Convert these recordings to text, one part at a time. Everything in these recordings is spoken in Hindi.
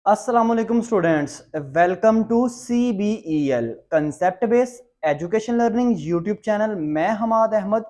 अस्सलाम वालेकुम students, welcome to CBEL concept based education learning YouTube channel. मैं हमाद अहमद।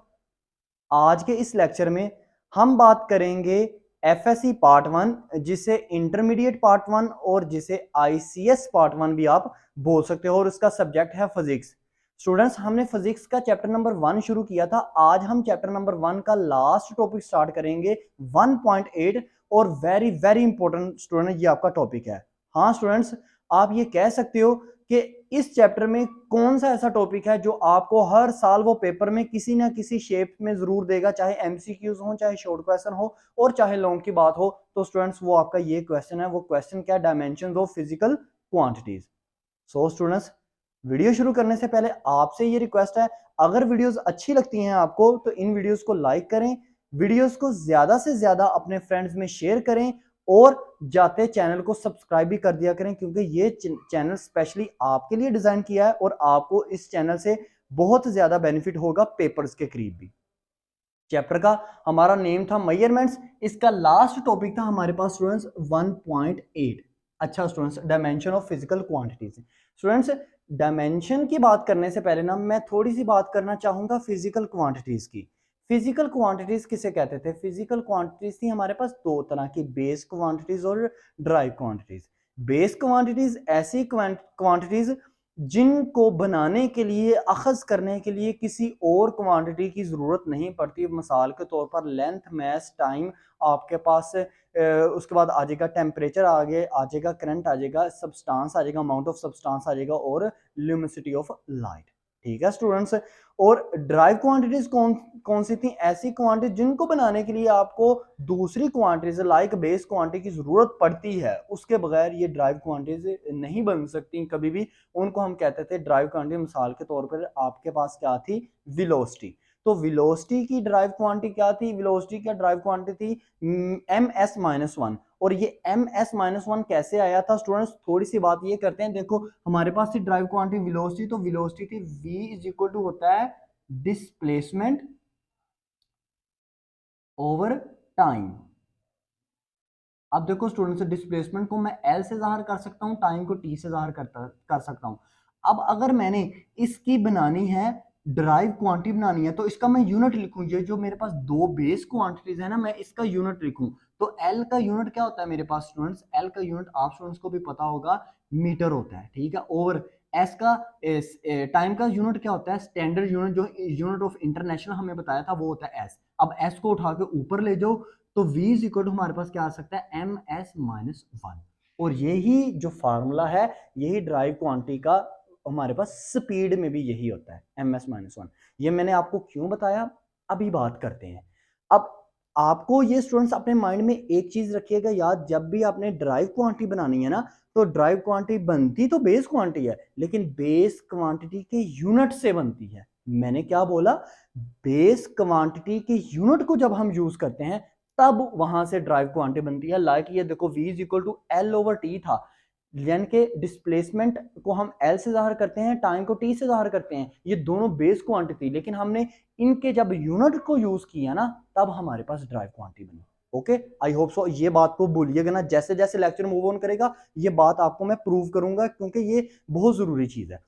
आज के इस लेक्चर में हम बात करेंगे FSC पार्ट वन, जिसे इंटरमीडिएट पार्ट वन और जिसे ICS पार्ट वन भी आप बोल सकते हो, और उसका सब्जेक्ट है फिजिक्स। स्टूडेंट्स, हमने फिजिक्स का चैप्टर नंबर 1 शुरू किया था। आज हम चैप्टर नंबर 1 का लास्ट टॉपिक स्टार्ट करेंगे 1.8, और वेरी वेरी इंपॉर्टेंट स्टूडेंट ये आपका टॉपिक है। हाँ स्टूडेंट्स, आप ये कह सकते हो कि इस चैप्टर में कौन सा ऐसा टॉपिक है जो आपको हर साल वो पेपर में किसी ना किसी शेप में जरूर देगा, चाहे MCQs हो, चाहे शॉर्ट क्वेश्चन हो, और चाहे लॉन्ग की बात हो। तो स्टूडेंट्स, वो आपका ये क्वेश्चन है। वो क्वेश्चन क्या? Dimensions of physical quantities. So students, video शुरू करने से पहले आपसे ये रिक्वेस्ट है, अगर वीडियोस अच्छी लगती हैं आपको तो इन वीडियोस को लाइक करें, वीडियोस को ज्यादा से ज्यादा अपने फ्रेंड्स में शेयर करें, और जाते चैनल को सब्सक्राइब भी कर दिया करें, क्योंकि ये चैनल स्पेशली आपके लिए डिजाइन किया है और आपको इस चैनल से बहुत ज्यादा बेनिफिट होगा पेपर्स के करीब भी। चैप्टर का हमारा नेम था मेजरमेंट्स। इसका लास्ट टॉपिक था हमारे पास स्टूडेंट्स 1.8। अच्छा students, dimension of physical quantities. Students, dimension की बात करने से पहले ना मैं थोड़ी सी बात करना चाहूंगा फिजिकल क्वांटिटीज की। फिजिकल क्वांटिटीज किसे कहते थे? फिजिकल क्वांटिटीज थी हमारे पास दो तरह की, बेस क्वांटिटीज और ड्राइव क्वांटिटीज। बेस क्वांटिटीज ऐसी क्वांटिटीज जिनको बनाने के लिए, अखज करने के लिए किसी और क्वांटिटी की जरूरत नहीं पड़ती। मिसाल के तौर पर लेंथ, मैस, टाइम आपके पास, उसके बाद आ जाएगा टेम्परेचर, आगे आ जाएगा करंट, आ जाएगा सब्सटेंस, आ जाएगा अमाउंट ऑफ सब्सटेंस, आ जाएगा और ल्यूमिनिसिटी ऑफ लाइट। ठीक है स्टूडेंट्स। और ड्राइव क्वांटिटीज कौन कौन सी थी? ऐसी क्वांटिटी जिनको बनाने के लिए आपको दूसरी क्वांटिटीज लाइक बेस क्वांटिटी की जरूरत पड़ती है, उसके बगैर ये ड्राइव क्वांटिटीज नहीं बन सकती कभी भी। उनको हम कहते थे ड्राइव क्वांटिटी। मिसाल के तौर पर आपके पास क्या थी? वेलोसिटी। तो वेलोसिटी की ड्राइव क्वांटिटी क्या थी? वेलोसिटी का ड्राइव क्वांटिटी थी ms-1। और ये ms-1 कैसे आया था स्टूडेंट्स? थोड़ी सी बात ये करते हैं। देखो, हमारे पास थी ड्राइव क्वांटिटी वेलोसिटी, तो वेलोसिटी थी v इज इक्वल टू होता है डिस्प्लेसमेंट ओवर टाइम। अब देखो स्टूडेंट्स, डिस्प्लेसमेंट को मैं L से जाहिर कर सकता हूँ, टाइम को T से जाहिर कर सकता हूँ। अब अगर मैंने इसकी बनानी है, ड्राइव क्वांटिटी बनानी है, तो इसका मैं यूनिट लिखूं। ये जो मेरे पास दो बेस क्वांटिटीज है ना, मैं इसका यूनिट लिखूं। तो L का यूनिट क्या होता है मेरे पास स्टूडेंट्स? L का यूनिट आप स्टूडेंट्स को भी पता होगा, मीटर होता है। ठीक है। और एस का टाइम का यूनिट क्या होता है? स्टैंडर्ड यूनिट, जो यूनिट ऑफ इंटरनेशनल हमें बताया था, वो होता है एस। अब एस को उठा के ऊपर ले जाओ, तो v इज इक्वल टू हमारे पास क्या आ सकता है? ms-1। और यही जो फार्मूला है, यही ड्राइव क्वांटिटी का हमारे पास स्पीड में भी यही होता है, ms-1। ये मैंने आपको क्यों बताया, अभी बात करते हैं। अब आपको ये स्टूडेंट्स अपने माइंड में एक चीज रखिएगा याद, जब भी आपने ड्राइव क्वांटिटी बनानी है ना, तो ड्राइव क्वांटिटी बनती तो बेस क्वांटिटी है, लेकिन बेस क्वांटिटी के यूनिट से बनती है। मैंने क्या बोला? बेस क्वांटिटी के यूनिट को जब हम यूज करते हैं, तब वहां से ड्राइव क्वांटिटी बनती है। लाइक ये देखो, v is equal to l over t था, यानी कि डिस्प्लेसमेंट को हम L से जाहिर करते हैं, टाइम को T से जाहिर करते हैं। ये दोनों बेस क्वांटिटी, लेकिन हमने इनके जब यूनिट को यूज किया ना, तब हमारे पास ड्राइव क्वांटिटी बनी। Okay, I hope so. ये बात को भूलिएगा ना, जैसे जैसे लेक्चर मूव ऑन करेगा ये बात आपको मैं प्रूव करूंगा, क्योंकि ये बहुत जरूरी चीज है।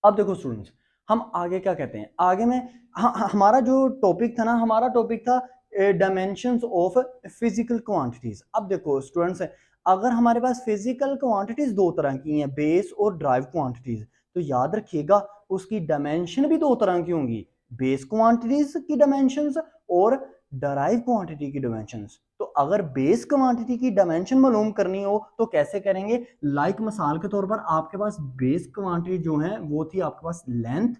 अब देखो स्टूडेंट्स, हम आगे क्या कहते हैं? आगे में हमारा जो टॉपिक था ना, हमारा टॉपिक था डायमेंशंस ऑफ फिजिकल क्वांटिटीज। अब देखो स्टूडेंट्स, अगर हमारे पास फिजिकल क्वांटिटीज दो तरह की हैं, बेस और ड्राइव क्वांटिटीज, तो याद रखिएगा उसकी डायमेंशन भी दो तरह की होंगी, बेस क्वांटिटीज की डायमेंशंस और डराइव क्वांटिटी की डायमेंशंस। तो अगर बेस क्वांटिटी की डायमेंशन मालूम करनी हो तो कैसे करेंगे? लाइक मिसाल के तौर पर आपके पास बेस क्वांटिटी जो है वो थी आपके पास लेंथ,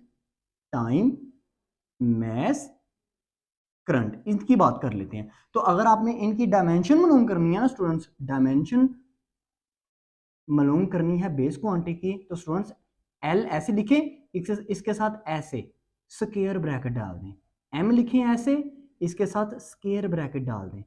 टाइम, मैस, करंट। इनकी बात कर लेते हैं। तो अगर आपने इनकी डायमेंशन मालूम करनी है ना स्टूडेंट्स, डायमेंशन मालूम करनी है बेस क्वांटिटी की, तो स्टूडेंट्स एल ऐसे लिखें, इसके साथ ऐसे स्क्वायर ब्रैकेट डाल दें। एम लिखें ऐसे, इसके साथ स्क्वायर ब्रैकेट डाल दें।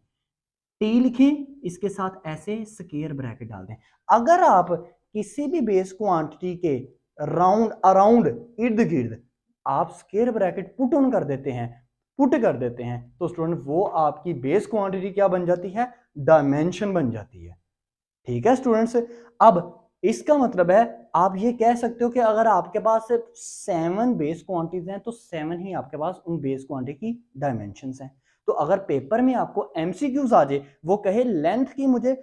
टी लिखें, इसके साथ ऐसे स्क्वायर ब्रैकेट डाल दें। अगर आप किसी भी बेस क्वांटिटी के राउंड अराउंड इर्द गिर्द आप स्क्वायर ब्रैकेट पुट ऑन कर देते हैं, पुट कर देते हैं, तो स्टूडेंट वो आपकी बेस क्वांटिटी क्या बन जाती है? डायमेंशन बन जाती है। ठीक है स्टूडेंट्स। अब इसका मतलब है आप ये कह सकते हो कि अगर आपके पास 7 बेस क्वांटिटीज हैं तो 7 ही आपके पास उन बेस क्वांटिटी की डायमेंशंस हैं। तो अगर पेपर में आपको एमसीक्यूज आ जाए, वो कहे लेंथ की मुझे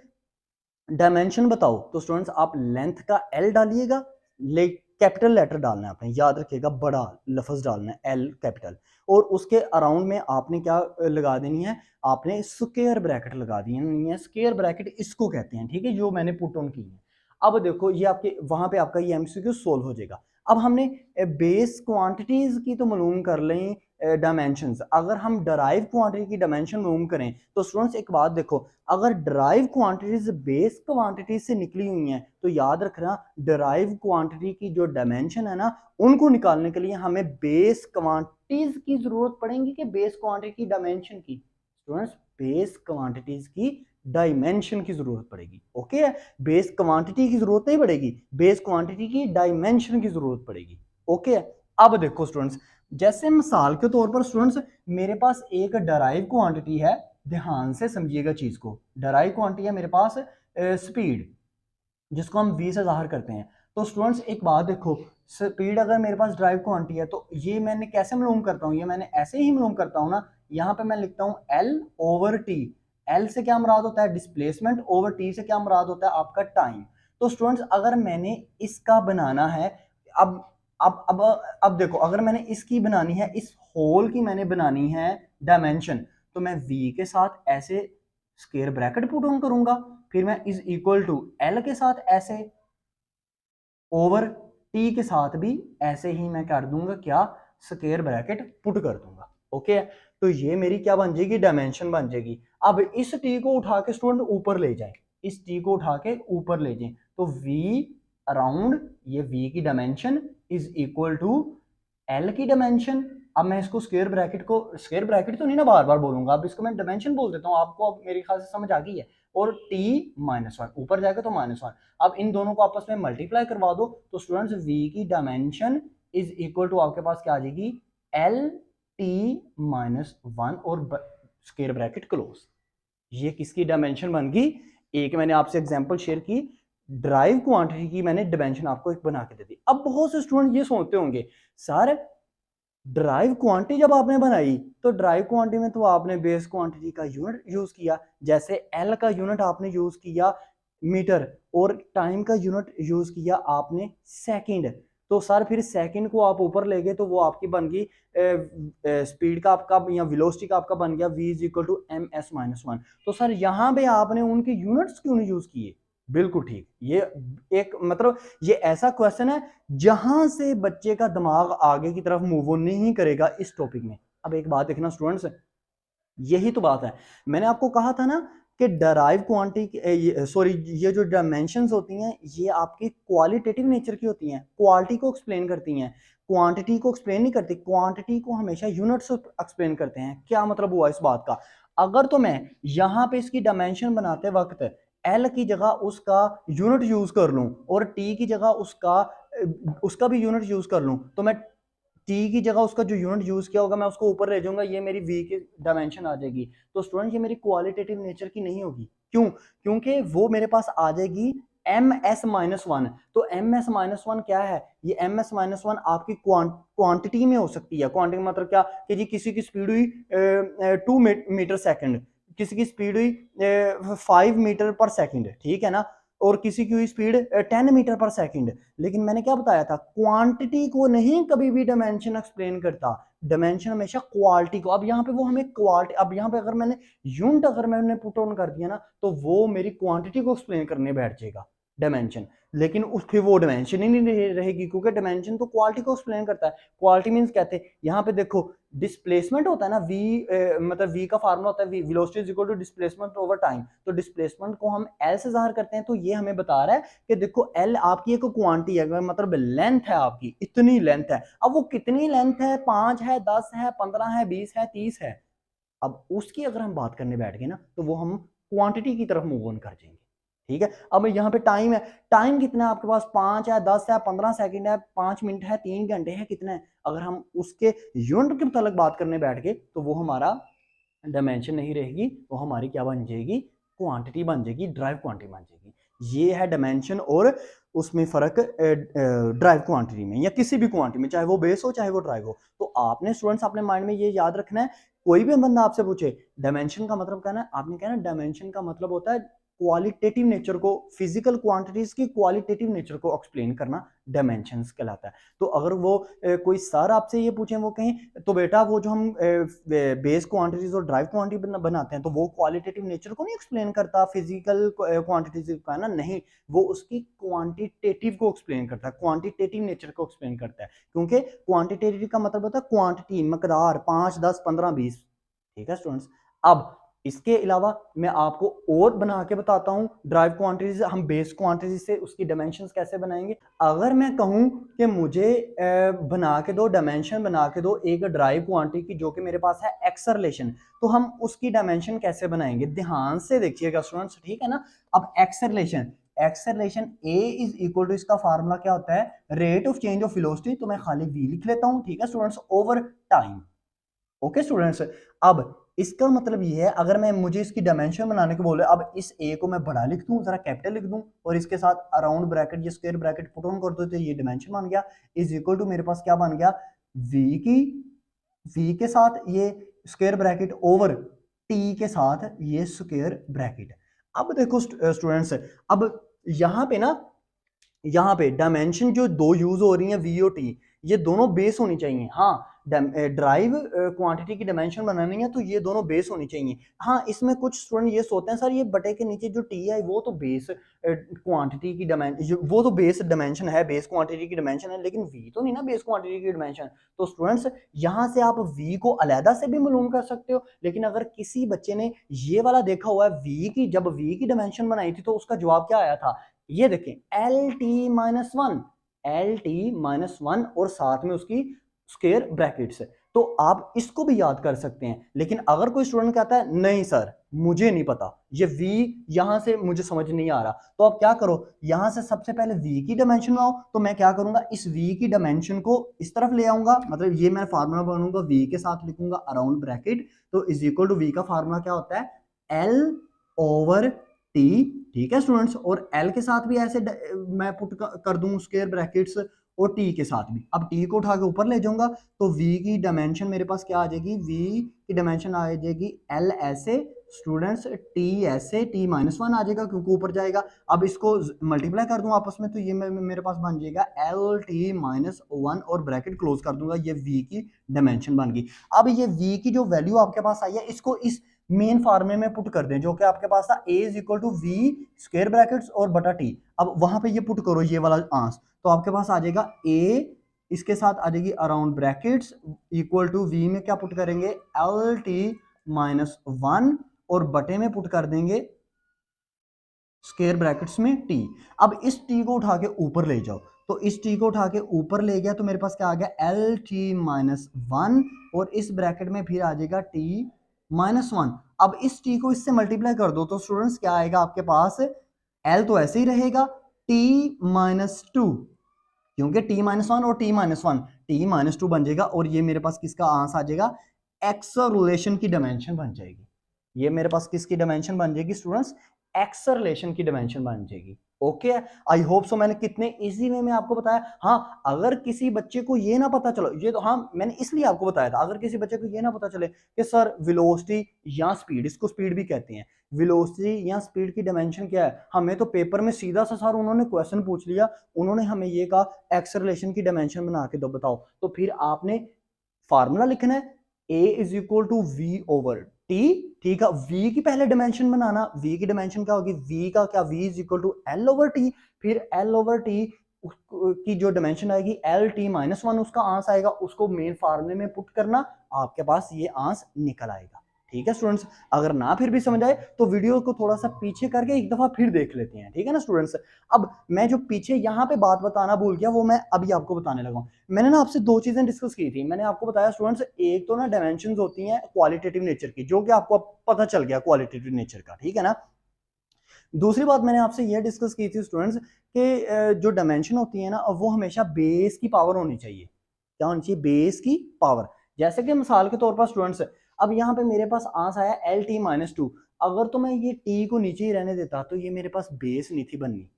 डायमेंशन बताओ, तो स्टूडेंट्स आप लेंथ का एल डालिएगा, ले कैपिटल लेटर डालना है आपने, याद रखिएगा बड़ा लफ्ज डालना है एल कैपिटल, और उसके अराउंड में आपने क्या लगा देनी है, आपने स्क्वायर ब्रैकेट लगा दी है। स्क्वायर ब्रैकेट इसको कहते हैं, ठीक है, जो मैंने पुट ऑन की है। अब देखो ये आपके वहां पे आपका ये एमसीक्यू सोल्व हो जाएगा। अब हमने बेस क्वांटिटीज की तो मालूम कर लें डायमेंशंस, अगर हम डराइव क्वांटिटी की डायमेंशन मालूम करें तो स्टूडेंट्स एक बात देखो, अगर डराइव क्वांटिटीज बेस क्वांटिटी से निकली हुई हैं तो याद रखना डराइव क्वांटिटी की जो डायमेंशन है ना, उनको निकालने के लिए हमें बेस क्वांटिटीज की जरूरत पड़ेगी कि बेस क्वांटिटी की डायमेंशन की। स्टूडेंट्स बेस क्वांटिटीज की डायमेंशन की जरूरत पड़ेगी। ओके है, बेस क्वांटिटी की जरूरत नहीं पड़ेगी, बेस क्वांटिटी की डायमेंशन की जरूरत पड़ेगी। ओके है। अब देखो स्टूडेंट्स, जैसे मिसाल के तौर पर स्टूडेंट्स मेरे पास एक डराइव क्वांटिटी है, ध्यान से समझिएगा चीज को, डराइव क्वांटिटी है मेरे पास स्पीड, जिसको हम v से जाहिर करते हैं। तो स्टूडेंट्स एक बात देखो, स्पीड अगर मेरे पास ड्राइव क्वांटिटी है तो ये मैंने कैसे मालूम करता हूँ, ये मैंने ऐसे ही मालूम करता हूँ ना, यहाँ पे मैं लिखता हूँ l ओवर t। l से क्या मुराद होता है डिस्प्लेसमेंट, ओवर t से क्या मुराद होता है आपका टाइम। तो स्टूडेंट्स अगर मैंने इसका बनाना है, अब अब अब देखो, अगर मैंने इसकी बनानी है, इस होल की मैंने बनानी है डायमेंशन, तो मैं v के साथ ऐसे स्क्वायर ब्रैकेट पुट ऑन करूंगा, फिर मैं इज इक्वल टू एल के साथ ऐसे, ओवर टी के साथ भी ऐसे ही मैं कर दूंगा क्या, स्क्वायर ब्रैकेट पुट कर दूंगा। ओके, तो ये मेरी क्या बन जाएगी, डायमेंशन बन जाएगी। अब इस टी को उठा के स्टूडेंट ऊपर ले जाए, इस टी को उठा के ऊपर ले जाए, तो v अराउंड ये v की dimension is equal to l की डायमेंशन। अब मैं इसको स्क्वायर ब्रैकेट को, स्क्वायर ब्रैकेट तो नहीं ना बार बार बोलूंगा, अब इसको मैं डायमेंशन बोल देता हूँ, आपको अब मेरे ख्याल से समझ आ गई है। और t -1 ऊपर जाएगा तो -1, अब इन दोनों को आपस में मल्टीप्लाई करवा दो, तो स्टूडेंट्स v की डायमेंशन इज इक्वल टू आपके पास क्या आ जाएगी, एल टी -1 और स्क्वायर ब्रैकेट क्लोज। ये किसकी डायमेंशन बन गई, एक मैंने आपसे एग्जांपल शेयर की, ड्राइव क्वांटिटी की मैंने डायमेंशन आपको एक बना के दे दी। अब बहुत से स्टूडेंट ये सोचते होंगे सर ड्राइव क्वांटिटी जब आपने बनाई तो ड्राइव क्वांटिटी में तो आपने बेस क्वांटिटी का यूनिट यूज किया, जैसे एल का यूनिट आपने यूज किया मीटर, और टाइम का यूनिट यूज किया आपने सेकंड। तो सर फिर सेकंड को आप ऊपर ले गए तो वो आपकी बन गई स्पीड का आपका या वेलोसिटी का आपका बन गया v is equal to m s -1। तो सर यहाँ पे आपने उनके यूनिट्स क्यों नहीं यूज किए, बिल्कुल ठीक, ये एक मतलब ये ऐसा क्वेश्चन है जहां से बच्चे का दिमाग आगे की तरफ मूव ऑन नहीं करेगा इस टॉपिक में। अब एक बात देखना स्टूडेंट्स, यही तो बात है, मैंने आपको कहा था ना कि डराइव क्वांटिटी, सॉरी, ये जो डायमेंशंस होती हैं ये आपकी क्वालिटेटिव नेचर की होती हैं, क्वालिटी को एक्सप्लेन करती हैं, क्वांटिटी को एक्सप्लेन नहीं करती, क्वांटिटी को हमेशा यूनिट्स एक्सप्लेन करते हैं। क्या मतलब हुआ इस बात का, अगर तो मैं यहाँ पे इसकी डायमेंशन बनाते वक्त एल की जगह उसका यूनिट यूज कर लूं और टी की जगह उसका उसका भी यूनिट यूज कर लूं, तो मैं टी की जगह उसका जो यूनिट यूज किया होगा मैं उसको ऊपर ले जाऊंगा, ये मेरी वी की डायमेंशन आ जाएगी। तो स्टूडेंट ये मेरी क्वालिटेटिव नेचर की नहीं होगी, क्यों, क्योंकि वो मेरे पास आ जाएगी ms-1। तो ms-1 क्या है, ये ms-1 आपकी क्वांटिटी में हो सकती है। क्वांटिटी मतलब क्या कि जी किसी की स्पीड हुई 2 मीटर सेकंड, किसी की स्पीड हुई 5 मीटर पर सेकंड, ठीक है ना, और किसी की हुई स्पीड 10 मीटर पर सेकंड। लेकिन मैंने क्या बताया था, क्वांटिटी को नहीं कभी भी डायमेंशन एक्सप्लेन करता, डायमेंशन हमेशा क्वालिटी को। अब यहाँ पे वो हमें क्वालिटी, अब यहाँ पे अगर मैंने यूनिट अगर मैंने पुट ऑन कर दिया ना तो वो मेरी क्वांटिटी को एक्सप्लेन करने बैठ जाएगा डायमेंशन, लेकिन उस फिर वो डायमेंशन ही नहीं रहेगी, क्योंकि डायमेंशन तो क्वालिटी को एक्सप्लेन करता है। क्वालिटी मींस कहते हैं यहाँ पे देखो डिस्प्लेसमेंट होता है ना, मतलब v का फार्मूला होता है velocity is equal to displacement over time. तो डिस्प्लेसमेंट को हम l से जाहिर करते हैं, तो ये हमें बता रहा है कि देखो l आपकी एक क्वांटिटी है, मतलब लेंथ है आपकी, इतनी लेंथ है। अब वो कितनी लेंथ है, 5 है, 10 है, 15 है, 20 है, 30 है, अब उसकी अगर हम बात करने बैठ गए ना तो वो हम क्वांटिटी की तरफ मूव ऑन कर जाएंगे। ठीक है, अब यहाँ पे टाइम है, टाइम कितना है आपके पास, 5 है, 10 है, 15 सेकंड है, 5 मिनट है, 3 घंटे है, कितना है, अगर हम उसके यूनिट के मुताबिक बात करने बैठ गए तो वो हमारा डायमेंशन नहीं रहेगी, वो हमारी क्या बन जाएगी, क्वांटिटी बन जाएगी, ड्राइव क्वांटिटी बन जाएगी। ये है डायमेंशन और उसमें फ़र्क ड्राइव क्वांटिटी में या किसी भी क्वांटिटी में, चाहे वो बेस हो चाहे वो ड्राइव हो। तो आपने स्टूडेंट्स अपने माइंड में ये याद रखना है, कोई भी बंदा आपसे पूछे डायमेंशन का मतलब कहना है, आपने कहना डायमेंशन का मतलब होता है क्वालिटेटिव नेचर को, फिजिकल क्वांटिटीज की क्वालिटेटिव नेचर को एक्सप्लेन करना डायमेंशंस कहलाता है। तो अगर वो कोई सर आपसे ये पूछें, वो कहें तो बेटा वो जो हम बेस क्वांटिटीज और ड्राइव क्वांटिटी बनाते हैं तो वो क्वालिटेटिव नेचर को नहीं एक्सप्लेन करता फिजिकल क्वांटिटीज का, ना नहीं, वो उसकी क्वांटिटेटिव को एक्सप्लेन करता है, क्वांटिटेटिव नेचर को एक्सप्लेन करता है। क्योंकि क्वांटिटेटिव का मतलब होता है क्वांटिटी, मकदार, 5, 10, 15, 20। ठीक है स्टूडेंट्स। अब इसके अलावा मैं आपको और बना के बताता हूं ड्राइव क्वांटिटीज, हम बेस क्वांटिटीज से उसकी डायमेंशंस कैसे बनाएंगे। अगर मैं कहूं कि मुझे बना के दो, डायमेंशन बना के दो एक ड्राइव क्वांटिटी की जो कि मेरे पास है एक्सेलरेशन, तो हम उसकी डायमेंशन कैसे बनाएंगे, ध्यान से देखिएगा स्टूडेंट्स, ठीक है ना। अब acceleration, acceleration a is equal to, इसका फार्मूला क्या होता है, rate of change of velocity, तो मैं खाली वी लिख लेता हूं, ठीक है students, over time. Okay students. अब इसका मतलब ये है, अगर मैं मुझे इसकी डायमेंशन बनाने को बोले, अब इस ए को मैं बड़ा लिख दूं, जरा कैपिटल लिख दूं और इसके साथ अराउंड ब्रैकेट, ये स्क्वायर ब्रैकेट पुट ऑन कर दो, तो ये डायमेंशन बन गया, इज इक्वल टू मेरे पास क्या बन गया, वी की, वी के साथ ये स्क्वायर ब्रैकेट ओवर टी के साथ ये स्क्वायर ब्रैकेट। अब देखो स्टूडेंट्स, अब यहां पे ना, यहाँ पे डायमेंशन जो दो यूज हो रही है वी और टी, ये दोनों बेस होनी चाहिए। हाँ, ड्राइव क्वांटिटी की डायमेंशन बनानी है तो ये दोनों बेस होनी चाहिए। हाँ, इसमें कुछ स्टूडेंट ये सोचते हैं सर ये बटे के नीचे जो टी है वो तो बेस क्वांटिटी की डायमेंशन, वो तो बेस डायमेंशन है, बेस क्वांटिटी की डायमेंशन है, लेकिन वी तो नहीं ना बेस क्वांटिटी की डायमेंशन। तो स्टूडेंट्स यहाँ से आप वी को अलहदा से भी मालूम कर सकते हो, लेकिन अगर किसी बच्चे ने ये वाला देखा हुआ है वी की, जब वी की डायमेंशन बनाई थी तो उसका जवाब क्या आया था, ये देखें L t minus one, L t minus one और साथ में उसकी स्क्वायर ब्रैकेट्स। तो आप इसको भी याद कर सकते हैं। लेकिन अगर कोई स्टूडेंट कहता है नहीं सर मुझे नहीं पता, ये v यहां से मुझे समझ नहीं आ रहा, तो आप क्या करो, यहां से सबसे पहले v की डायमेंशन में आओ। तो मैं क्या करूंगा, इस v की डायमेंशन को इस तरफ ले आऊंगा, मतलब ये मैं फार्मूला बनाऊंगा, v के साथ लिखूंगा अराउंड ब्रैकेट, तो इज इक्वल टू v का फार्मूला क्या होता है, l ओवर t। ठीक है स्टूडेंट्स, और l के साथ भी ऐसे मैं पुट कर दूं स्क्वायर ब्रैकेट्स, और t के साथ भी। अब t को उठा के ऊपर ले जाऊंगा तो v की डायमेंशन मेरे पास क्या आ जाएगी, v की डायमेंशन आ जाएगी l ऐसे स्टूडेंट्स, t ऐसे, t माइनस वन आ जाएगा क्योंकि ऊपर जाएगा। अब इसको मल्टीप्लाई कर दूं आपस में तो ये मेरे पास बन जाएगा l t माइनस वन और ब्रैकेट क्लोज कर दूंगा, ये v की डायमेंशन बन गई। अब ये v की जो वैल्यू आपके पास आई है इसको इस मेन फार्मूले में पुट कर दें जो कि आपके पास था, a is equal to v square brackets और बटा टी। अब वहां पे ये पुट करो ये वाला आंसर, तो आपके पास आ जाएगा a, इसके साथ आ जाएगी around brackets equal to v में क्या पुट करेंगे, एल टी माइनस वन और बटे में पुट कर देंगे स्क्वायर ब्रैकेट्स में t। अब इस t को उठा के ऊपर ले जाओ, तो इस t को उठा के ऊपर ले गया तो मेरे पास क्या आ गया, एल टी माइनस वन और इस ब्रैकेट में फिर आ जाएगा t माइनस वन। अब इस t को इससे मल्टीप्लाई कर दो तो स्टूडेंट्स क्या आएगा आपके पास, l तो ऐसे ही रहेगा, t माइनस टू, क्योंकि t माइनस वन और t minus one, t minus two बन जाएगा, और ये मेरे पास किसका आंसर आ जाएगा, एक्सेलरेशन की डायमेंशन बन जाएगी। ये मेरे पास किसकी डायमेंशन बन जाएगी स्टूडेंट्स, एक्सेलरेशन की डायमेंशन बन जाएगी। ओके, आई होप सो मैंने कितने इजी वे में आपको बताया। हाँ, अगर किसी बच्चे को ये ना पता चलो, ये तो हाँ मैंने इसलिए आपको बताया था, अगर किसी बच्चे को ये ना पता चले कि सर वेलोसिटी या स्पीड, इसको स्पीड भी कहते हैं, वेलोसिटी या स्पीड की डायमेंशन क्या है, हमें तो पेपर में सीधा सा सर उन्होंने क्वेश्चन पूछ लिया, उन्होंने हमें ये कहा एक्सेलरेशन की डायमेंशन बना के दो बताओ, तो फिर आपने फार्मूला लिखना है a is equal to v over t. ठीक है, v की पहले डायमेंशन बनाना, v की डायमेंशन क्या होगी, v का क्या, v is equal to l over t, फिर एल ओवर टी की जो डायमेंशन आएगी एल टी माइनस वन, उसका आंसर आएगा, उसको मेन फार्मूले में पुट करना, आपके पास ये आंसर निकल आएगा। ठीक है स्टूडेंट्स, अगर ना फिर भी समझ आए तो वीडियो को थोड़ा सा पीछे करके एक दफा फिर देख लेते हैं, ठीक है ना स्टूडेंट्स। अब मैं जो पीछे यहाँ पे बात बताना भूल गया वो मैं अभी आपको बताने लगा हूँ। मैंने ना आपसे दो चीजें डिस्कस की थी, मैंने आपको बताया स्टूडेंट्स, एक तो ना डायमेंशंस होती हैं क्वालिटेटिव नेचर की, जो कि आपको पता चल गया क्वालिटेटिव नेचर का, ठीक है ना। दूसरी बात मैंने आपसे यह डिस्कस की थी स्टूडेंट्स कि जो डायमेंशन होती है ना वो हमेशा बेस की पावर होनी चाहिए। क्या होनी चाहिए, बेस की पावर। जैसे कि मिसाल के तौर पर स्टूडेंट्स, अब यहाँ पे मेरे पास आंसर आया एल टी माइनस टू, अगर तो मैं ये टी को नीचे ही रहने देता तो ये मेरे पास बेस नहीं थी बननी,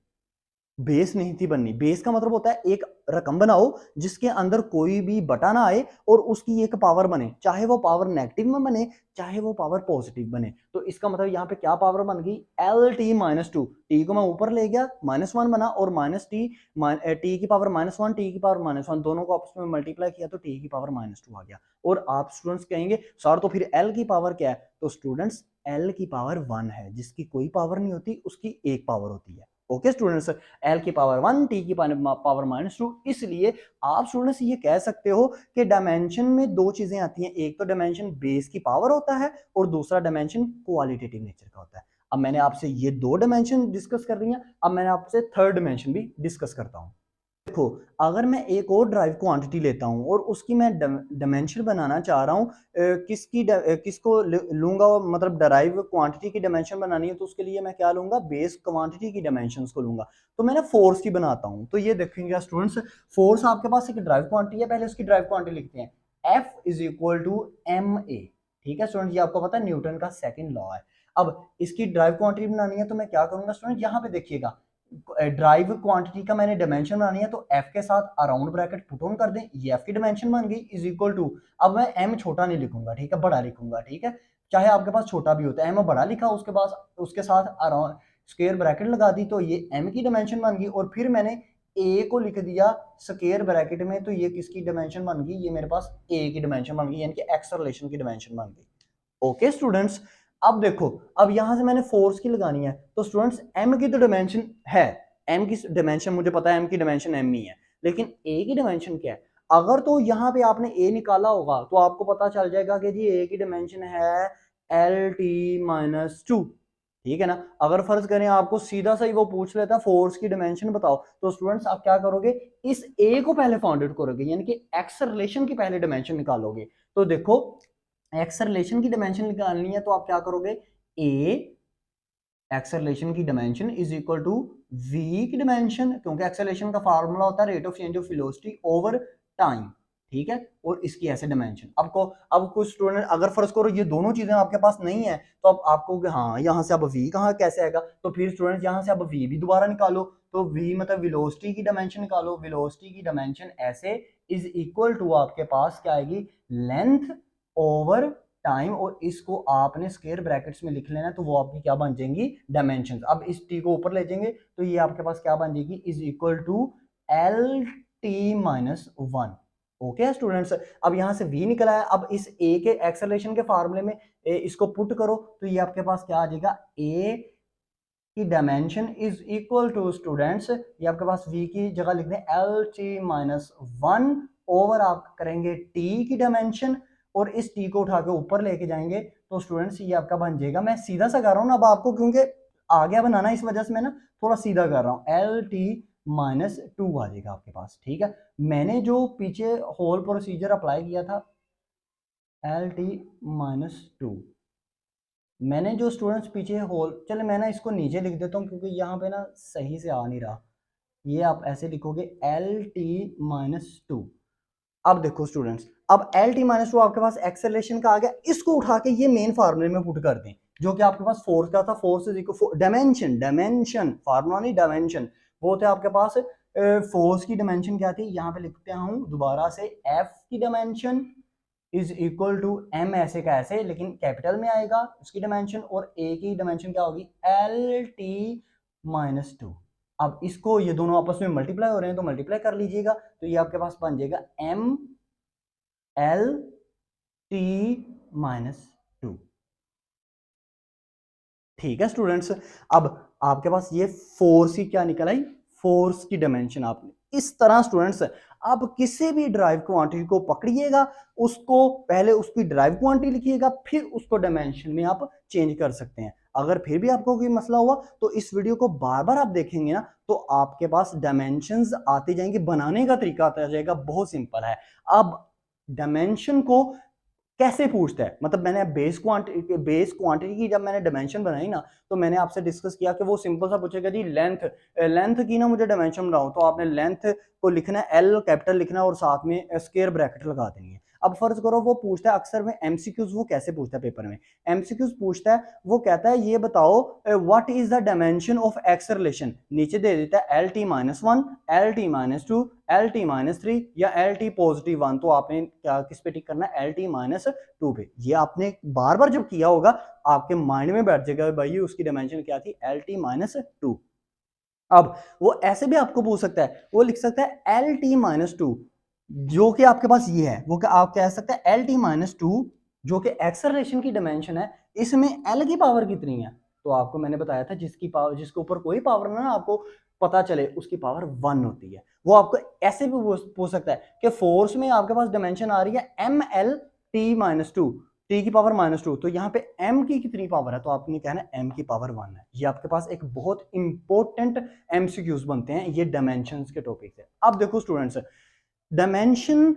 बेस नहीं थी बननी। बेस का मतलब होता है एक रकम बनाओ जिसके अंदर कोई भी बटा ना आए और उसकी एक पावर बने, चाहे वो पावर नेगेटिव में बने चाहे वो पावर पॉजिटिव बने। तो इसका मतलब यहाँ पे क्या पावर बन गई, L t minus two, T को मैं ऊपर ले गया -1 बना और माइनस टी, टी की पावर -1 टी की पावर -1 दोनों को आपस में मल्टीप्लाई किया तो टी की पावर -2 आ गया। और आप स्टूडेंट्स कहेंगे सर तो फिर एल की पावर क्या है, तो स्टूडेंट्स एल की पावर 1 है, जिसकी कोई पावर नहीं होती उसकी एक पावर होती है। ओके स्टूडेंट्स, एल की पावर 1 टी की पावर -2, इसलिए आप स्टूडेंट्स ये कह सकते हो कि डायमेंशन में दो चीजें आती हैं, एक तो डायमेंशन बेस की पावर होता है और दूसरा डायमेंशन क्वालिटेटिव नेचर का होता है। अब मैंने आपसे ये दो डायमेंशन डिस्कस कर रही हैं, अब मैंने आपसे थर्ड डायमेंशन भी डिस्कस करता हूं। देखो अगर मैं एक और ड्राइव क्वांटिटी लेता हूं और उसकी मैं डायमेंशन बनाना चाह रहा हूं, किसको लूंगा, मतलब ड्राइव क्वांटिटी की डायमेंशन बनानी है तो उसके लिए मैं क्या लूंगा, बेस क्वांटिटी की डायमेंशंस को लूंगा। तो मैं ना फोर्स की बनाता हूं, तो ये देखेंगे स्टूडेंट्स, फोर्स आपके पास एक ड्राइव क्वांटिटी है, पहले उसकी ड्राइव क्वांटिटी लिखते हैं, F is equal to m a. ठीक है स्टूडेंट, ये आपको पता है न्यूटन का सेकंड लॉ है। अब इसकी ड्राइव क्वांटिटी बनानी है तो मैं क्या करूंगा स्टूडेंट, यहाँ पे देखिएगा ड्राइव क्वांटिटी का मैंने डायमेंशन बनानी है तो f के साथ अराउंड ब्रैकेट पुट ऑन कर दें, ये f की डायमेंशन बन गई इज इक्वल टू, अब मैं m छोटा नहीं लिखूंगा, ठीक है, बड़ा लिखूंगा, ठीक है, चाहे आपके पास छोटा भी होता है, m बड़ा लिखा, उसके बाद उसके साथ अराउंड स्क्वायर ब्रैकेट लगा दी तो ये m की डायमेंशन बन गई, और फिर मैंने a को लिख दिया स्क्वायर ब्रैकेट में तो ये किसकी डायमेंशन बन गई, ये मेरे पास a की डायमेंशन बन गई, यानी कि एक्सेलरेशन की डायमेंशन बन गई। ओके स्टूडेंट्स, अब देखो, अब यहां से मैंने फोर्स की लगानी है तो स्टूडेंट्स m की तो डायमेंशन है, m की डायमेंशन मुझे पता है, m की डायमेंशन m ही है, लेकिन a की डायमेंशन क्या है। अगर तो यहां पे आपने a निकाला होगा तो आपको पता चल जाएगा कि जी a की डायमेंशन है LT-2, ठीक है ना। अगर फर्ज करें आपको सीधा सा ही वो पूछ लेता फोर्स की डायमेंशन बताओ, तो स्टूडेंट्स आप क्या करोगे, इस a को पहले फाइंड आउट करोगे, यानी कि एक्सेलरेशन की पहले डायमेंशन निकालोगे। तो देखो एक्सेलरेशन की डायमेंशन निकालनी है तो आप क्या करोगे, a एक्सेलरेशन की dimension is equal to v की डायमेंशन, क्योंकि एक्सेलरेशन का फार्मूला होता है rate of change of velocity over time, ठीक है, और इसकी ऐसे डायमेंशन। अब कुछ स्टूडेंट अगर फर्ज करो ये दोनों चीजें आपके पास नहीं है तो अब आपको हाँ यहाँ से अब v कहाँ कैसे आएगा, तो फिर स्टूडेंट यहाँ से अब v भी दोबारा निकालो, तो v मतलब वेलोसिटी की डायमेंशन निकालो, वेलोसिटी की डायमेंशन ऐसे इज इक्वल टू आपके पास क्या आएगी, लेंथ ओवर टाइम, और इसको आपने स्क्वायर ब्रैकेट्स में लिख लेना, तो वो आपकी क्या बन जाएंगी, डायमेंशंस। अब इस टी को ऊपर ले जाएंगे तो ये आपके पास क्या बन जाएगी, is equal to LT-1। Okay students, अब यहां से v निकला है, अब इस a के एक्सेलरेशन के फार्मूले में इसको पुट करो तो ये आपके पास क्या आ जाएगा, a की dimension is equal to students, ये आपके पास v की जगह लिख दें LT-1 ओवर आप करेंगे t की डायमेंशन, और इस t को उठा के ऊपर लेके जाएंगे तो स्टूडेंट्स ये आपका बन जाएगा, मैं सीधा सा कर रहा हूँ ना अब आपको, क्योंकि आ गया बनाना इस वजह से मैं ना थोड़ा सीधा कर रहा हूँ, LT-2 आ जाएगा आपके पास, ठीक है। मैंने जो पीछे होल प्रोसीजर अप्लाई किया था LT-2, मैंने जो स्टूडेंट्स पीछे होल, चले मैं ना इसको नीचे लिख देता हूँ क्योंकि यहाँ पे ना सही से आ नहीं रहा, ये आप ऐसे लिखोगे LT-2। अब देखो स्टूडेंट्स, अब LT-2 आपके पास एक्सेलरेशन का आ गया, इसको उठा के ये मेन फार्मूले में पुट कर दें जो कि आपके पास फोर्स का था, force is equal dimension, dimension formula नहीं डायमेंशन, वो थे आपके पास फोर्स की डायमेंशन क्या थी, यहाँ पे लिखते हूँ दोबारा से, F की dimension is equal to m ऐसे का ऐसे लेकिन कैपिटल में आएगा उसकी डायमेंशन, और a की डायमेंशन क्या होगी, LT-2। अब इसको ये दोनों आपस में मल्टीप्लाई हो रहे हैं तो मल्टीप्लाई कर लीजिएगा तो ये आपके पास बन जाएगा MLT-2। ठीक है स्टूडेंट्स, अब आपके पास ये फोर्स की क्या निकल आई, फोर्स की डायमेंशन। आपने इस तरह स्टूडेंट्स आप किसी भी ड्राइव क्वांटिटी को पकड़िएगा, उसको पहले उसकी ड्राइव क्वांटिटी लिखिएगा, फिर उसको डायमेंशन में आप चेंज कर सकते हैं। अगर फिर भी आपको कोई मसला हुआ तो इस वीडियो को बार बार आप देखेंगे ना तो आपके पास डायमेंशंस आते जाएंगे, बनाने का तरीका आता जाएगा, बहुत सिंपल है। अब डायमेंशन को कैसे पूछता है, मतलब मैंने बेस क्वांटिटी की जब मैंने डायमेंशन बनाई ना तो मैंने आपसे डिस्कस किया कि वो सिंपल सा पूछेगा जी लेंथ की ना मुझे डायमेंशन बनाओ, तो आपने लेंथ को लिखना है L कैपिटल लिखना है और साथ में स्क्वायर ब्रैकेट लगा देनी है। अब फर्ज करो वो पूछता है, अक्सर में एमसीक्यूज वो कैसे पूछता है पेपर में, एमसीक्यूज पूछता है, वो कहता है ये बताओ what is the dimension of acceleration, नीचे दे देता है L t minus one, L t minus to, L t minus three या एल टी पॉजिटिव वन, तो आपने क्या किस पे टिक करना है, एल टी माइनस टू पे। ये आपने बार बार जब किया होगा आपके माइंड में बैठ जाएगा भाई उसकी डायमेंशन क्या थी, एल टी माइनस टू। अब वो ऐसे भी आपको पूछ सकता है, वो लिख सकता है एल टी माइनस टू, जो कि आपके पास ये है, वो आप कह सकते हैं एल टी माइनस टू जो कि एक्सेलरेशन की डायमेंशन है, इसमें एल की पावर कितनी है, तो आपको मैंने बताया था जिसकी पावर, जिसके ऊपर कोई पावर ना आपको पता चले उसकी पावर वन होती है। वो आपको ऐसे भी पूछ सकता है कि फोर्स में आपके पास डायमेंशन आ रही है m l t minus two, t की पावर माइनस टू, तो यहाँ पे m की कितनी पावर है, तो आपने कहना है m की पावर वन है। ये आपके पास एक बहुत इंपॉर्टेंट एमसीक्यूज बनते हैं ये डायमेंशंस के टॉपिक से। अब देखो स्टूडेंट्स, डायमेंशन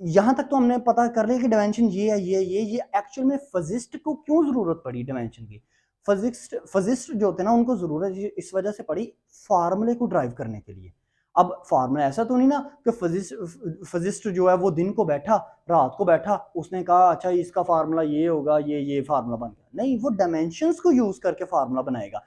यहां तक तो हमने पता कर लिया कि डायमेंशन ये है, ये एक्चुअल में फिजिस्ट को क्यों जरूरत पड़ी डायमेंशन की, फिजिस्ट जो होते हैं ना उनको जरूरत इस वजह से पड़ी फार्मूले को ड्राइव करने के लिए। अब फार्मूला ऐसा तो नहीं ना कि फिजिस्ट जो है वो दिन को बैठा, रात को बैठा, उसने कहा अच्छा इसका फार्मूला ये होगा, ये फार्मूला बन गया, नहीं, वो डायमेंशंस को यूज करके फार्मूला बनाएगा।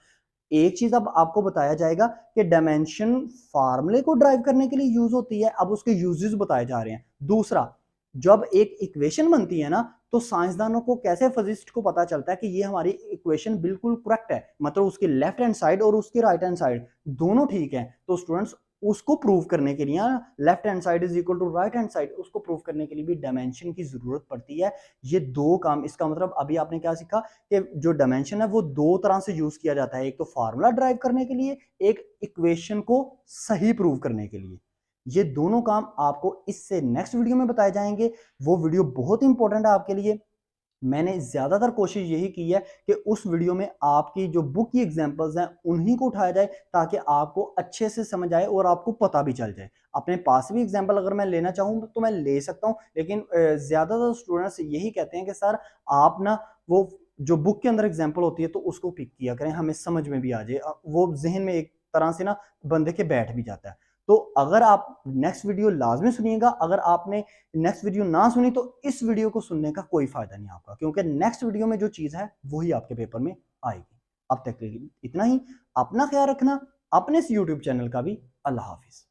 एक चीज अब आपको बताया जाएगा कि डायमेंशन फार्मूले को ड्राइव करने के लिए यूज होती है, अब उसके यूजेस बताए जा रहे हैं। दूसरा, जब एक इक्वेशन बनती है ना तो साइंसदानों को कैसे, फिजिस्ट को पता चलता है कि ये हमारी इक्वेशन बिल्कुल करेक्ट है, मतलब उसकी लेफ्ट हैंड साइड और उसकी राइट हैंड साइड दोनों ठीक है, तो स्टूडेंट्स उसको प्रूव करने के लिए, left hand side is equal to right hand side, उसको प्रूव करने के लिए भी डायमेंशन की जरूरत पड़ती है। ये दो काम, इसका मतलब अभी आपने क्या सीखा कि जो डायमेंशन है वो दो तरह से यूज किया जाता है, एक तो फार्मूला ड्राइव करने के लिए, एक इक्वेशन को सही प्रूव करने के लिए। ये दोनों काम आपको इससे नेक्स्ट वीडियो में बताए जाएंगे, वो वीडियो बहुत इंपॉर्टेंट है आपके लिए। मैंने ज्यादातर कोशिश यही की है कि उस वीडियो में आपकी जो बुक की एग्जांपल्स हैं उन्हीं को उठाया जाए ताकि आपको अच्छे से समझ आए और आपको पता भी चल जाए। अपने पास भी एग्जांपल अगर मैं लेना चाहूँ तो मैं ले सकता हूँ, लेकिन ज्यादातर स्टूडेंट्स यही कहते हैं कि सर आप ना वो जो बुक के अंदर एग्जाम्पल होती है तो उसको पिक किया करें, हमें समझ में भी आ जाए, वो जहन में एक तरह से ना बंदे के बैठ भी जाता है। तो अगर आप नेक्स्ट वीडियो लाजमी सुनिएगा, अगर आपने नेक्स्ट वीडियो ना सुनी तो इस वीडियो को सुनने का कोई फायदा नहीं आपका, क्योंकि नेक्स्ट वीडियो में जो चीज है वही आपके पेपर में आएगी। अब तक के लिए इतना ही, अपना ख्याल रखना, अपने इस यूट्यूब चैनल का भी। अल्लाह हाफिज।